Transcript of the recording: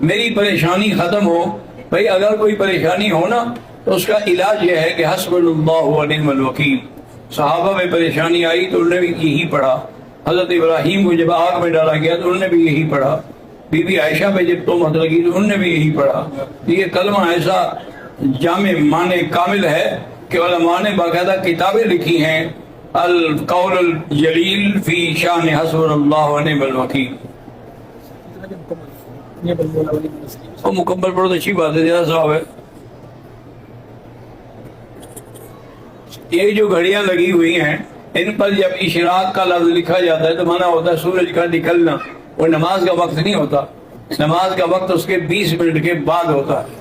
میری پریشانی ختم ہو. بھائی اگر کوئی پریشانی ہو نا تو اس کا علاج یہ ہے کہ حسبنا اللہ و نعم الوکیل. صحابہ میں پریشانی آئی تو انہوں نے بھی یہی پڑھا. حضرت ابراہیم کو جب آگ میں ڈالا گیا تو انہوں نے بھی یہی پڑھا. بی بی عائشہ پہ جب تہمت لگی تو انہوں نے بھی یہی پڑھا. یہ کلمہ ایسا جامع معنی کامل ہے کہ علماء نے باقاعدہ کتابیں لکھی ہیں القول الجلیل فی شان حسبنا اللہ و نعم الوکیل. وہ مکمل پڑھو تو اچھی بات ہے، زیادہ ثواب ہے. یہ جو گھڑیاں لگی ہوئی ہیں ان پر جب اشراق کا لفظ لکھا جاتا ہے تو مانا ہوتا ہے سورج کا نکلنا. وہ نماز کا وقت نہیں ہوتا، نماز کا وقت اس کے 20 منٹ کے بعد ہوتا ہے.